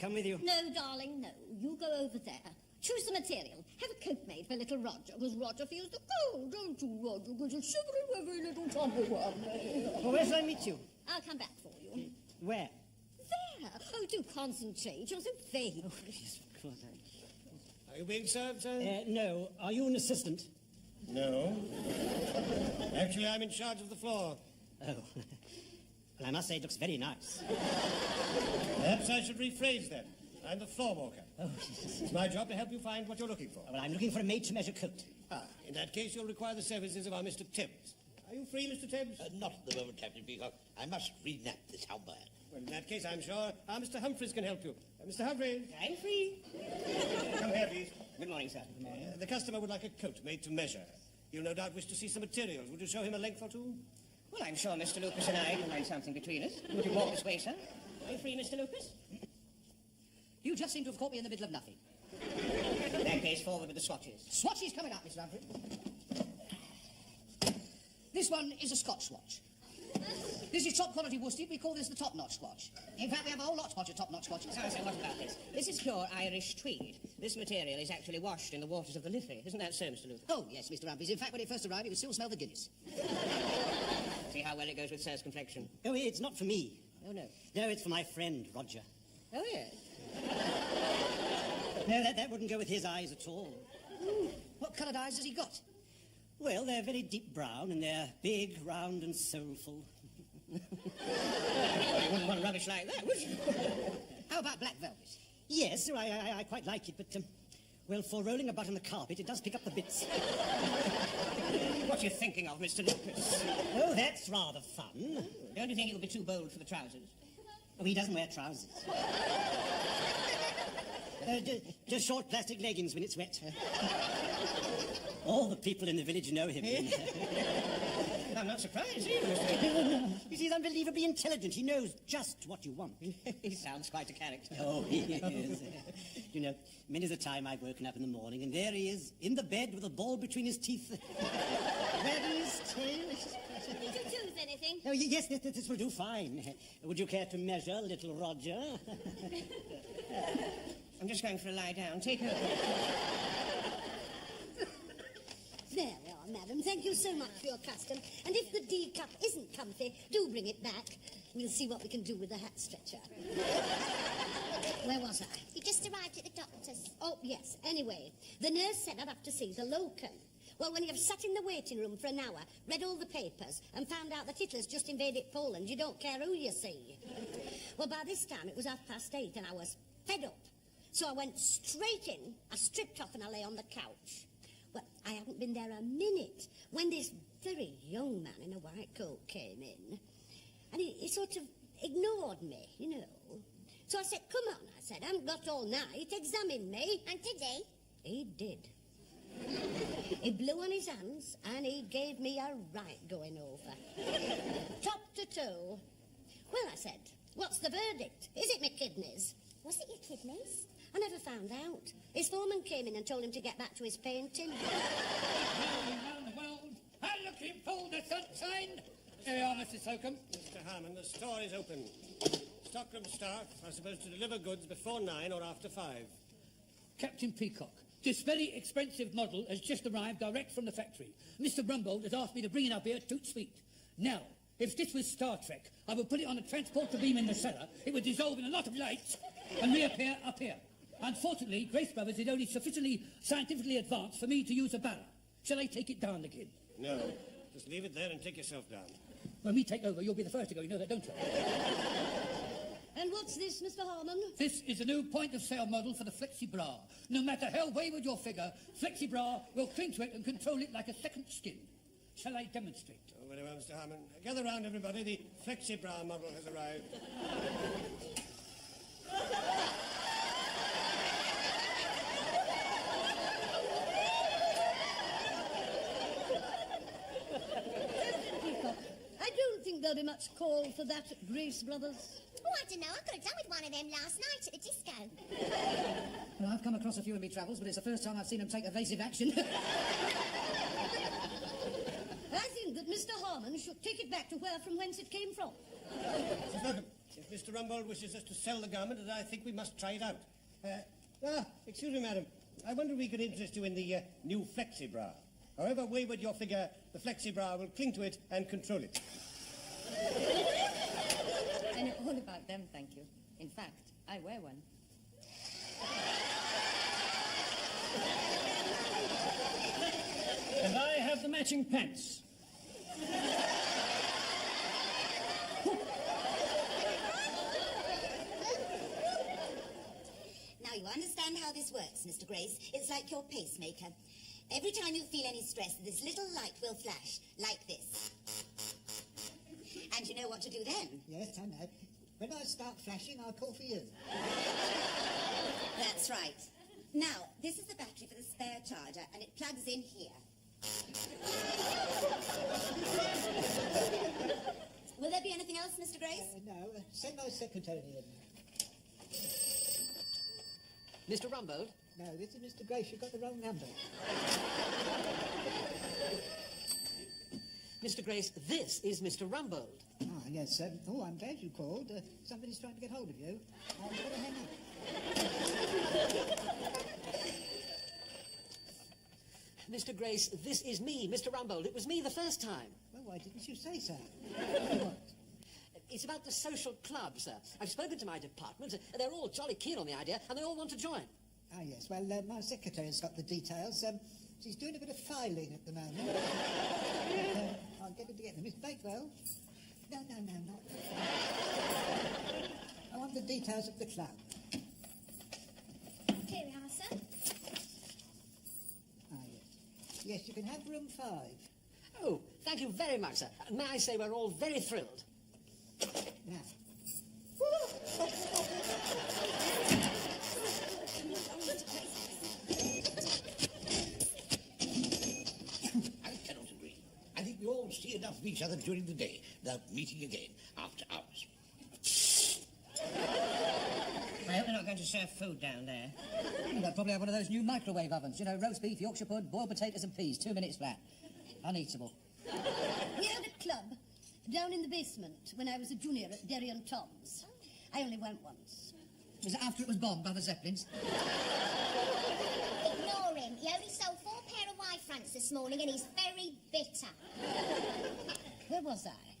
come with you? No, darling, no. You go over there. Choose the material. Have a coat made for little Roger, because Roger feels the cold, don't you, Roger? Because it's shivering every little tumble one. Well, where shall I meet you? I'll come back for you. Where? There. Oh, do concentrate. You're so vague. Oh, yes, of course. Are you being served, sir? No. Are you an assistant? No. Actually, I'm in charge of the floor. Oh. Well, I must say it looks very nice. Perhaps I should rephrase that. I'm the floor walker. Oh, yes. It's my job to help you find what you're looking for. Well, I'm looking for a made-to-measure coat. In that case, you'll require the services of our Mr. Tibbs. Are you free, Mr. Tibbs? Not at the moment, Captain Peacock. I must re-nap this helmet. Well, in that case, I'm sure our Mr. Humphreys can help you. Mr. Humphreys? I'm free. Come here, please. Good morning, sir. Good morning. The customer would like a coat made to measure. He'll no doubt wish to see some materials. Would you show him a length or two? Well, I'm sure Mr. Lucas and I can find something between us. Would you walk this way, sir? Are you free, Mr. Lucas? You just seem to have caught me in the middle of nothing. In that case, forward with the swatches. Swatches coming up, Mr. Humphrey. This one is a Scotch swatch. This is top-quality worsted. We call this the top-notch swatch. In fact, we have a whole lot of top-notch swatches. Oh, so what about this? This is pure Irish tweed. This material is actually washed in the waters of the Liffey. Isn't that so, Mr. Lucas? Oh, yes, Mr. Humphreys. In fact, when it first arrived, it would still smell the Guinness. See how well it goes with Sir's complexion. Oh, it's not for me. Oh, no. No, it's for my friend, Roger. Oh, yes. No, that wouldn't go with his eyes at all. What coloured eyes has he got? Well, they're very deep brown, and they're big, round, and soulful. Well, you wouldn't want rubbish like that, would you? How about black velvet? Yes, I quite like it, but, well, for rolling about on the carpet, it does pick up the bits. What are you thinking of, Mr. Lucas? Oh, that's rather fun. Don't you think it would be too bold for the trousers? Oh, he doesn't wear trousers. Just short plastic leggings when it's wet. All the people in the village know him. I'm not surprised either, Mr. He's unbelievably intelligent. He knows just what you want. He sounds quite a character. Oh, he is. You know, many's the time I've woken up in the morning, and there he is, in the bed with a ball between his teeth. Wagging his tail. Did you choose anything? Oh, yes, this will do fine. Would you care to measure, little Roger? I'm just going for a lie down. Take over. There we are, madam. Thank you so much for your custom. And if the D cup isn't comfy, do bring it back. We'll see what we can do with the hat stretcher. Where was I? You just arrived at the doctor's. Oh, yes. Anyway, the nurse said I'd have to see the locum. Well, when you've sat in the waiting room for an hour, read all the papers, and found out that Hitler's just invaded Poland, you don't care who you see. Well, by this time, it was 8:30, and I was fed up. So I went straight in, I stripped off, and I lay on the couch. Well, I hadn't been there a minute when this very young man in a white coat came in. And he sort of ignored me, you know. So I said, come on, I said, I haven't got all night, examine me. And did he? He did. He blew on his hands and he gave me a right going over. Top to toe. Well, I said, what's the verdict? Is it my kidneys? Was it your kidneys? I never found out. His foreman came in and told him to get back to his painting. Round the world, I'm looking for the sunshine. Here we are, Mr. Slocum. Mr. Harmon, the store is open. Stockroom staff are supposed to deliver goods before 9 or after 5. Captain Peacock, this very expensive model has just arrived direct from the factory. Mr. Rumbold has asked me to bring it up here toot sweet. Now, if this was Star Trek, I would put it on a transporter beam in the cellar, it would dissolve in a lot of lights and reappear up here. Unfortunately, Grace Brothers is only sufficiently scientifically advanced for me to use a barrow. Shall I take it down again? No, just leave it there and take yourself down. When we take over, you'll be the first to go, you know that, don't you? And what's this, Mr. Harmon? This is a new point-of-sale model for the Flexi Bra. No matter how wayward your figure, Flexi Bra will cling to it and control it like a second skin. Shall I demonstrate? Oh, very well, Mr. Harmon. Gather round, everybody. The Flexi Bra model has arrived. I don't think there'll be much call for that, Grace Brothers. Oh, I don't know. I could have done with one of them last night at the disco. Well, I've come across a few in my travels, but it's the first time I've seen them take evasive action. I think that Mr. Harmon should take it back to from whence it came from. Mr. Slocum, If Mr. Rumbold wishes us to sell the garment, then I think we must try it out. Excuse me, madam. I wonder if we could interest you in the new flexi bra. However wayward your figure, the flexi bra will cling to it and control it. I know all about them, thank you. In fact, I wear one. And I have the matching pants. Now, you understand how this works, Mr. Grace. It's like your pacemaker. Every time you feel any stress, this little light will flash, like this. And you know what to do then? Yes, I know. When I start flashing, I'll call for you. That's right. Now, this is the battery for the spare charger, and it plugs in here. Will there be anything else, Mr. Grace? No, send my secretary in. Mr. Rumbold? No, this is Mr. Grace. You've got the wrong number. Mr. Grace, this is Mr. Rumbold. Ah, yes. I'm glad you called. Somebody's trying to get hold of you. I've got to hang up. Mr. Grace, this is me, Mr. Rumbold. It was me the first time. Well, why didn't you say so? What? It's about the social club, sir. I've spoken to my department. They're all jolly keen on the idea, and they all want to join. Ah, yes. Well, my secretary's got the details. She's doing a bit of filing at the moment. I'll get her to get them. Miss Bakewell? No, not. I want the details of the club. Here we are, sir. Ah, yes. Yes, you can have room 5. Oh, thank you very much, sir. May I say we're all very thrilled. Now. I cannot agree. I think we all see enough of each other during the day without meeting again after hours. I hope they're not going to serve food down there. They'll probably have one of those new microwave ovens. You know, roast beef, Yorkshire pud, boiled potatoes and peas, 2 minutes flat. Uneatable. We had a club down in the basement when I was a junior at Derry and Tom's. I only went once. Was it after it was bombed by the Zeppelins? Ignore him. He only sold 4 pair of white fronts this morning and he's very bitter. Where was I?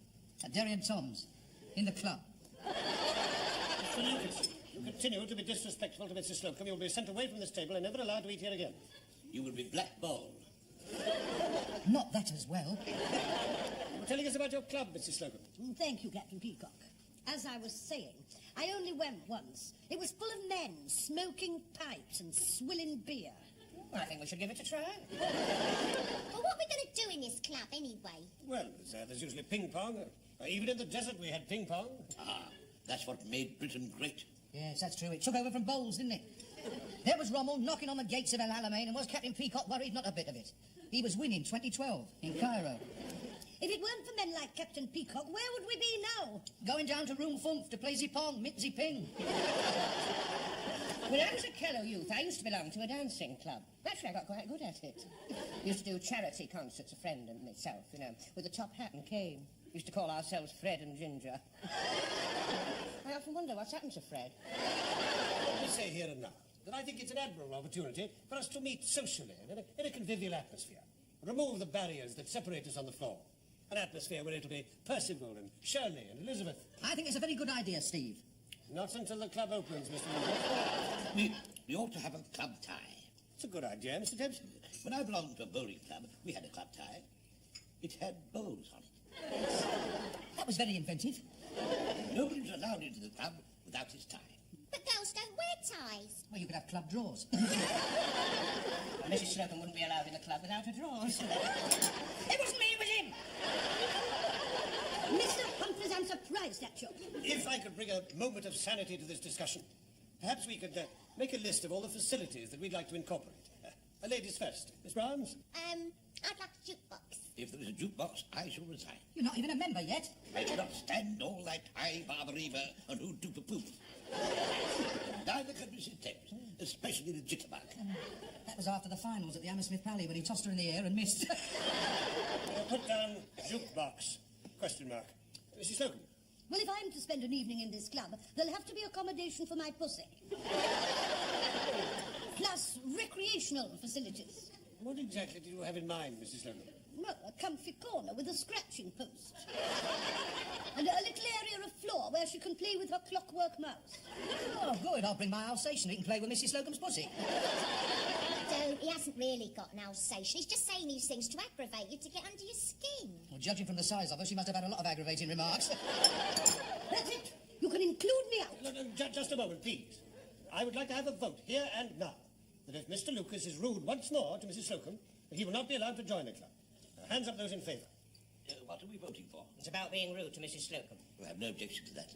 At Derry and Tom's. In the club. Mr. Lucas, you continue to be disrespectful to Mrs. Slocum. You'll be sent away from this table and never allowed to eat here again. You will be blackballed. Not that as well. You were telling us about your club, Mrs. Slocum. Thank you, Captain Peacock. As I was saying, I only went once. It was full of men smoking pipes and swilling beer. Well, I think we should give it a try. Well, what are we going to do in this club anyway? Well, there's usually ping pong. Even in the desert we had ping pong. Ah, that's what made Britain great. Yes, that's true. It took over from bowls, didn't it? There was Rommel knocking on the gates of El Alamein, and was Captain Peacock worried? Not a bit of it. He was winning 2012 in Cairo. If it weren't for men like Captain Peacock, where would we be now? Going down to Room Funf to play Zipong, Mit Ziping. When I was a Kello youth, I used to belong to a dancing club. Actually, I got quite good at it. Used to do charity concerts, a friend and myself, you know, with a top hat and cane. Used to call ourselves Fred and Ginger. I often wonder what's happened to Fred. Let me say here and now that I think it's an admirable opportunity for us to meet socially in a convivial atmosphere. Remove the barriers that separate us on the floor. An atmosphere where it'll be Percival and Shirley and Elizabeth. I think it's a very good idea, Steve. Not until the club opens, Mr. Wilson. We ought to have a club tie. It's a good idea, Mr. Tibbs. When I belonged to a bowling club, we had a club tie. It had bowls on it. That was very inventive. Nobody was allowed into the club without his tie. But girls don't wear ties. Well, you could have club drawers. Mrs. Slocum wouldn't be allowed in the club without her drawers. It wasn't me, it was him! Mr. Humphreys, I'm surprised at you. If I could bring a moment of sanity to this discussion, perhaps we could make a list of all the facilities that we'd like to incorporate. Ladies first. Miss Browns? I'd like a jukebox. If there is a jukebox, I shall resign. You're not even a member yet. I cannot stand all that high barbariva and who do poop. Neither can Mrs. Tibbs, especially the jitterbug. That was after the finals at the Hammersmith Pally when he tossed her in the air and missed. Put down jukebox. Question mark. Mrs. Slocum, Well, if I'm to spend an evening in this club, there'll have to be accommodation for my pussy. Plus recreational facilities. What exactly do you have in mind, Mrs. Slocum? Well, a comfy corner with a scratching post. And a little area of floor where she can play with her clockwork mouse. Oh, good. I'll bring my Alsatian. He can play with Mrs. Slocum's pussy. Don't. He hasn't really got an Alsatian. He's just saying these things to aggravate you, to get under your skin. Well, judging from the size of her, she must have had a lot of aggravating remarks. That's it. You can include me out. No, just a moment, please. I would like to have a vote here and now that if Mr. Lucas is rude once more to Mrs. Slocum, that he will not be allowed to join the club. Hands up those in favour. What are we voting for? It's about being rude to Mrs. Slocum. We have no objection to that.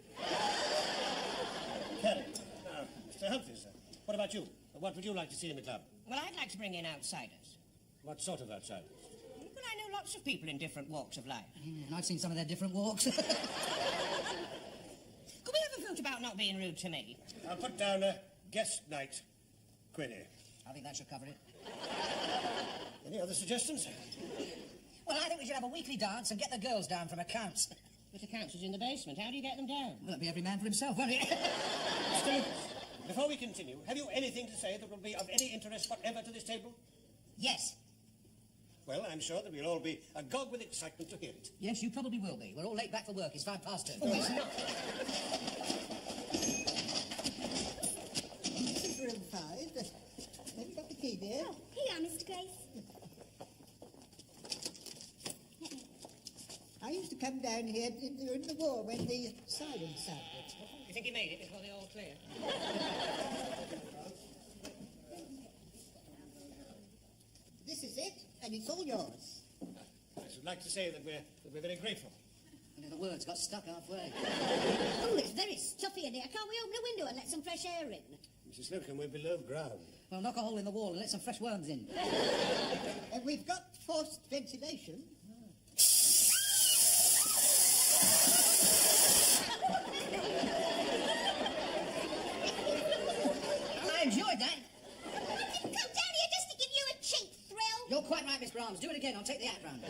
Carry. Now, Mr. Humphreys, what about you? What would you like to see in the club? Well, I'd like to bring in outsiders. What sort of outsiders? Well, I know lots of people in different walks of life. And I've seen some of their different walks. Could we have a vote about not being rude to me? I'll put down a guest night, Quinny. I think that should cover it. Any other suggestions? Well, I think we should have a weekly dance and get the girls down from accounts. But accounts is in the basement. How do you get them down? Well, that'll be every man for himself, won't it? Mr. Lucas, before we continue, have you anything to say that will be of any interest whatever to this table? Yes. Well, I'm sure that we'll all be agog with excitement to hear it. Yes, you probably will be. We're all late back for work. It's 2:05. Oh, it's not. This is room 5. Have you got the key, dear? Oh, here you are, Mr. Grace. I used to come down here during the war when the siren sounded. You think he made it before they all clear? This is it, and it's all yours. I should like to say that we're very grateful. And the words got stuck halfway. Oh, it's very stuffy in here. Can't we open a window and let some fresh air in? Mrs. Slocum, we're below ground. Well, knock a hole in the wall and let some fresh worms in. And we've got forced ventilation. I enjoyed that. I didn't come down here just to give you a cheap thrill. You're quite right, Miss Brahms. Do it again. I'll take the hat round.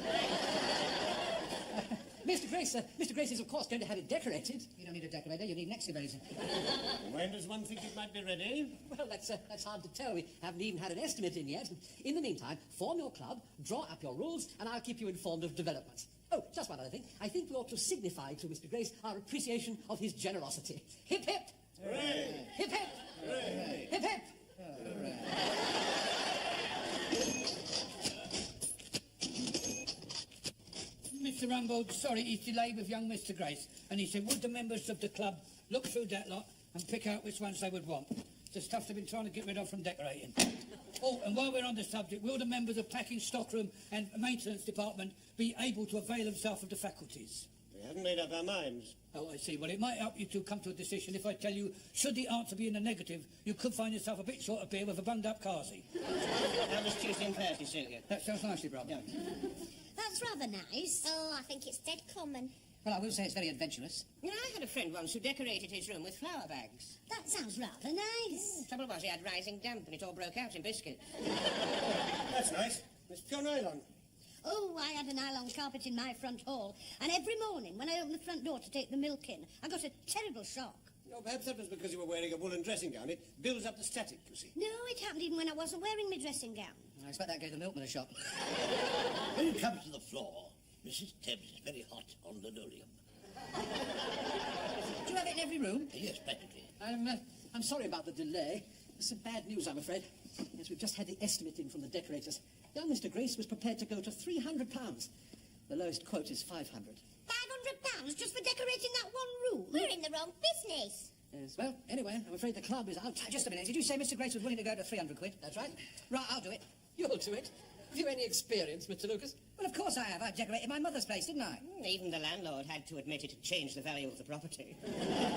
Mr. Grace is, of course, going to have it decorated. You don't need a decorator. You need an excavator. When does one think it might be ready? Well, that's hard to tell. We haven't even had an estimate in yet. In the meantime, form your club, draw up your rules, and I'll keep you informed of developments. Oh, just one other thing. I think we ought to signify to Mr. Grace our appreciation of his generosity. Hip, hip! Hooray! Hip, hip! Hooray! Hip, hip! Mr. Rumbold, sorry, he's delayed with young Mr. Grace, and he said, would the members of the club look through that lot and pick out which ones they would want? The stuff they've been trying to get rid of from decorating. Oh, and while we're on the subject, will the members of packing, stockroom and maintenance department be able to avail themselves of the faculties? We haven't made up our minds. Oh, I see. Well, it might help you to come to a decision if I tell you, should the answer be in the negative, you could find yourself a bit short of beer with a bunged-up car seat. How does Tuesday and Thursday suit you? That sounds nicely, brother. Yeah. That's rather nice. Oh, I think it's dead common. Well, I will say it's very adventurous. You know, I had a friend once who decorated his room with flower bags. That sounds rather nice. The trouble was he had rising damp and it all broke out in biscuits. That's nice. It's pure nylon. Oh, I had a nylon carpet in my front hall, and every morning when I opened the front door to take the milk in, I got a terrible shock. No, perhaps that was because you were wearing a woolen dressing gown. It builds up the static, you see. No, it happened even when I wasn't wearing my dressing gown. I expect that gave the milkman a shock. When it comes to the floor, Mrs. Tebbs is very hot on linoleum. Do you have it in every room? Yes, practically. I'm sorry about the delay. There's some bad news, I'm afraid. Yes, we've just had the estimate in from the decorators. Young Mr. Grace was prepared to go to £300. The lowest quote is £500. £500 just for decorating that one room? We're in the wrong business. Yes, well, anyway, I'm afraid the club is out. Just a minute. Did you say Mr. Grace was willing to go to 300 quid? That's right. Right, I'll do it. You'll do it. Have you any experience, Mr. Lucas? Well, of course I have. I decorated my mother's place, didn't I? Even the landlord had to admit it had changed the value of the property.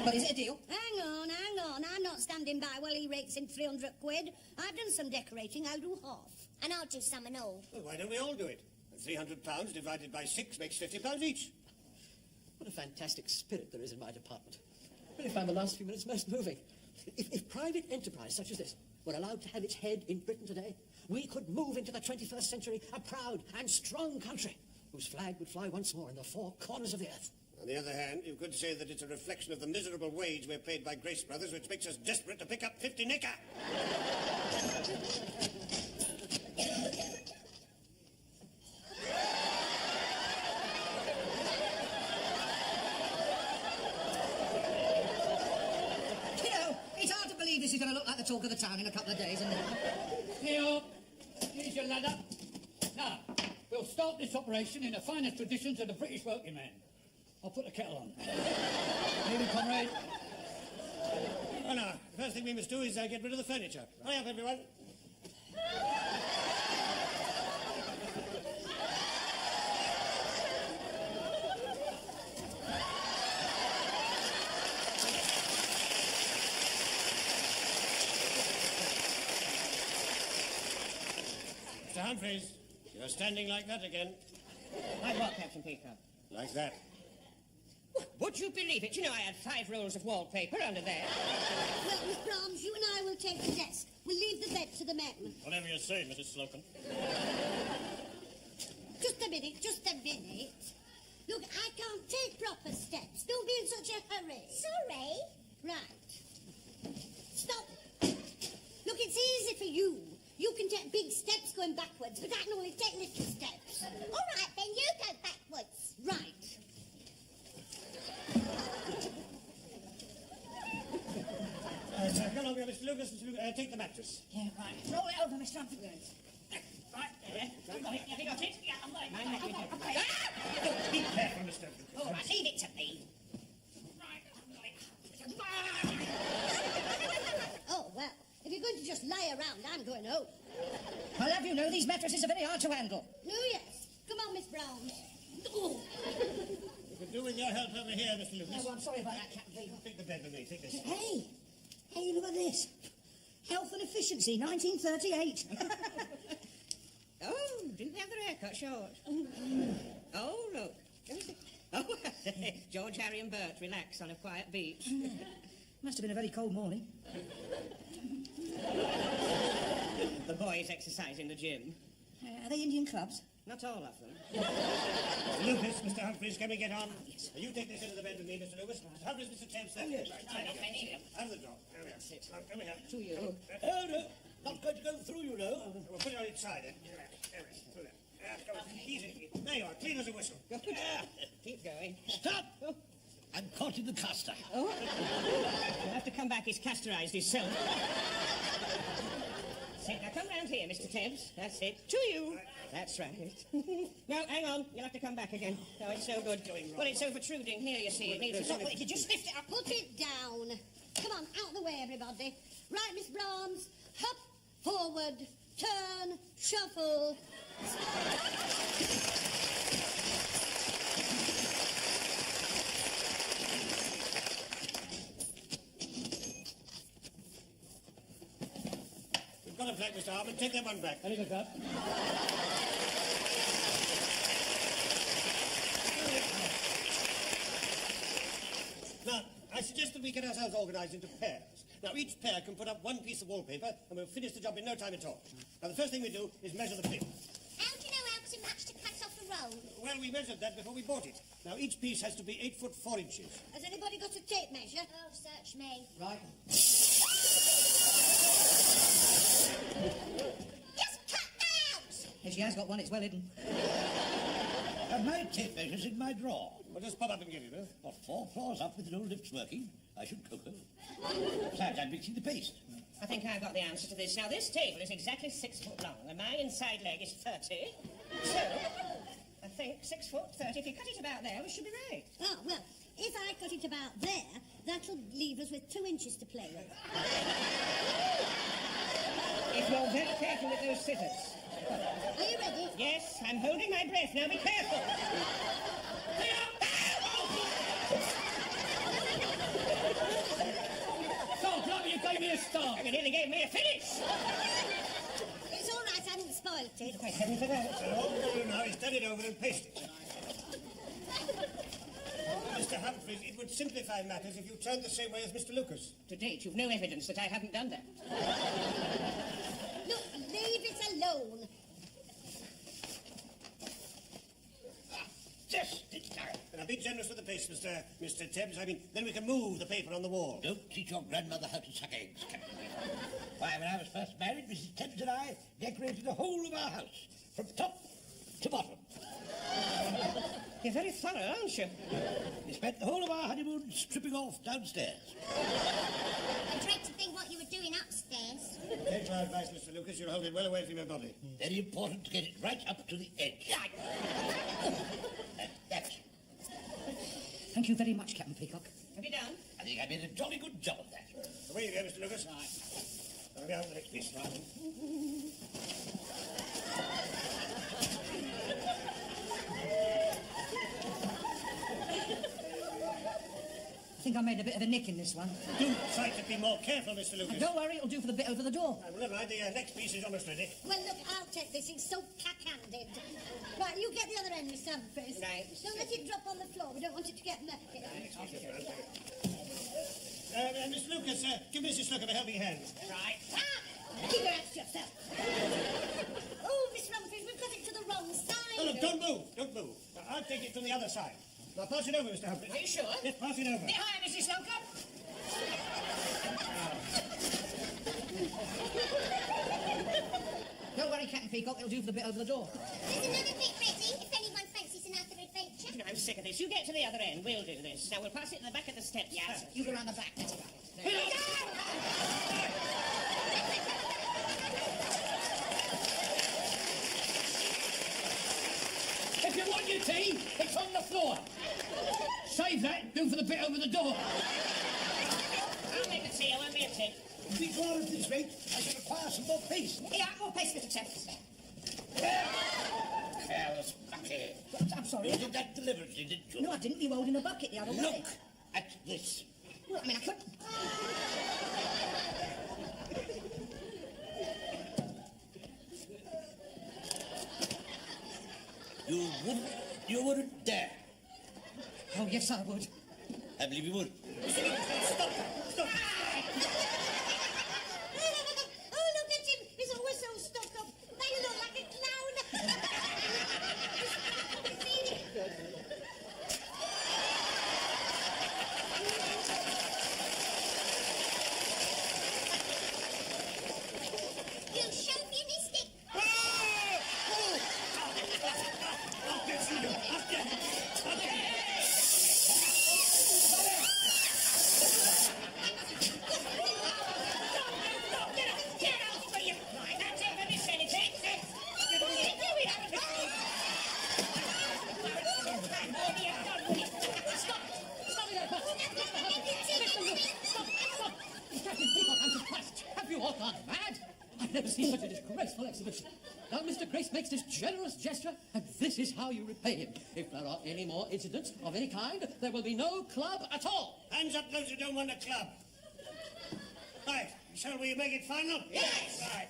But is it a deal? Hang on. I'm not standing by while he rakes in 300 quid. I've done some decorating. I'll do half. And I'll do some and all. Well, why don't we all do it? £300 divided by 6 makes £50 each. What a fantastic spirit there is in my department. I really found the last few minutes most moving. If private enterprise such as this were allowed to have its head in Britain today, we could move into the 21st century a proud and strong country whose flag would fly once more in the four corners of the earth. On the other hand, you could say that it's a reflection of the miserable wage we're paid by Grace Brothers, which makes us desperate to pick up 50 knicker. It's hard to believe this is going to look like the talk of the town in a couple of days, isn't it? Here, here's your ladder. Now, we'll start this operation in the finest traditions of the British working man. I'll put the kettle on. Here, comrade. Oh, no. The first thing we must do is get rid of the furniture. Hurry up, everyone. Mr. Humphreys, you're standing like that again. Like what, Captain Peacock? Like that. Would you believe it? You know I had 5 rolls of wallpaper under there. Well, Miss Brahms, you and I will take the desk. We'll leave the bed to the men. Whatever you say, Mrs. Slocum. Just a minute. Look, I can't take proper steps. Don't be in such a hurry. Sorry. Right. Stop. Look, it's easy for you. You can take big steps going backwards, but I can only take little steps. All right, then you go backwards. Right. Come on, Mr. Lucas. Take the mattress. Yeah, right. Roll it over, Mr. Humphrey. Right, there. I've got it. Have you got it? Yeah, I've got it. Be careful, Mr. All right, leave it to me. Oh, well, if you're going to just lie around, I'm going home. I'll have you know these mattresses are very hard to handle. No, yes. Come on, Miss Brown. Oh. You could do with your help over here, Mr. Lucas. No, I'm sorry about that, Captain Beaver. Take the bed with me. Take this. Hey, look at this. Health and efficiency, 1938. Oh, didn't they have their hair cut short? Oh, look. Let me see. Oh, George, Harry and Bert relax on a quiet beach. Must have been a very cold morning. The boys exercise in the gym. Are they Indian clubs? Not all of them. Lucas, Mr. Humphreys, can we get on? Yes. You take this into the bed with me, Mr. Lucas. Mr. Humphreys, Mr. Thames, there. Yes. Right, out of the door. There we are. That's it. Come here. To you. Oh, no. Not going to go through, you know. We'll put it on its side, then. There we are. Through there. Come on. Easy. There you are. Clean as a whistle. Keep going. Stop! I'm caught in the caster. Oh. You'll have to come back. He's castorised himself. Now come round here, Mr. Thames. That's it. To you. That's right. No, hang on. You'll have to come back again. No, it's no good. Well, it's so protruding here, you see. It needs to... Wait, just lift it up. Put it down. Come on, out of the way, everybody. Right, Miss Brahms. Hop, forward, turn, shuffle. We've got a flag, Mr. Harmon. Take that one back. Very good, Bob. Now, I suggest that we get ourselves organised into pairs. Now, each pair can put up one piece of wallpaper, and we'll finish the job in no time at all. Now, the first thing we do is measure the print. How do you know how much to cut off a roll? Well, we measured that before we bought it. Now, each piece has to be 8 foot 4 inches. Has anybody got a tape measure? Oh, search me. Right. Just cut out! If she has got one, it's well hidden. My tape measure's in my drawer. Well, just pop up and get it, huh? Got 4 floors up with no lifts working. I should cook her. Besides, I'm mixing the paste. I think I've got the answer to this. Now, this table is exactly 6 foot long, and my inside leg is 30. So, I think 6 foot 30. If you cut it about there, we should be right. Oh, well, if I cut it about there, that'll leave us with 2 inches to play with. If you're very careful with those scissors. Are you ready? Yes, I'm holding my breath. Now, be careful. So, Blobby, you gave me a start. You nearly gave me a finish. It's all right, I haven't spoiled it. Thank heaven for that. So all we've got to do now is turn it over and paste it. Mr. Humphreys, it would simplify matters if you turned the same way as Mr. Lucas. To date, you've no evidence that I haven't done that. Look, leave it alone. Just in time. And I'll be generous with the paste. Grace, Mr. Tebbs. I mean, then we can move the paper on the wall. Don't teach your grandmother how to suck eggs, Captain. Why, when I was first married, Mrs. Tebbs and I decorated the whole of our house, from top to bottom. You're very thorough, aren't you? We spent the whole of our honeymoon stripping off downstairs. I dread to think what you were doing upstairs. Take my advice, Mr. Lucas. You'll hold it well away from your body. Very important to get it right up to the edge. That's it. Thank you very much, Captain Peacock. Have you done? I think I made a jolly good job of that. Away you go, Mr. Lucas. I'll be out the next piece. Right. I think I made a bit of a nick in this one. Do try to be more careful, Mr. Lucas. Don't worry, it'll do for the bit over the door. Well, never mind. The next piece is almost ready. Well, look, I'll take this. It's so cack-handed. Right, you get the other end, Mr. Humphries. Right. Don't let it drop on the floor. We don't want it to get murky. Mr. Lucas, give Mrs. Slocum a helping hand. Right. Ah! Keep your hands to yourself. Oh, Mr. Humphries, we've got it to the wrong side. Oh, look, don't move. Don't move. I'll take it from the other side. Now, pass it over, Mr. Humphries. Are you sure? Yes, pass it over. Behind, Mrs. Slocum. Don't worry, Captain Peacock, it'll do for the bit over the door. There's another bit ready if anyone fancies another adventure. I'm sick of this. You get to the other end. We'll do this. Now, we'll pass it in the back of the steps. Yes. You go round the back, that's about it. There you go. If you want your tea, it's on the floor. Save that, do for the bit over the door. I'll make the tea. I won't be a tip. If we go on at this rate, I shall require some more paste. Yeah, more paste, Mr. Tebbs. Careless monkey. I'm sorry. You did that deliberately, didn't you? No, I didn't. You were holding a bucket the other way. Look at this. Well, I mean, I couldn't... You wouldn't dare. Oh, yes, I would. I believe you would. Stop. Oh, look at him. He's always so stuck up. Now you look like a clown. You chauvinistic. Captain Peacock, I'm surprised. Have you all gone mad? I've never seen such a disgraceful exhibition. Now, Mr. Grace makes this generous gesture, and this is how you repay him. If there are any more incidents of any kind, there will be no club at all. Hands up those who don't want a club. Right, shall we make it final? Yes. Right.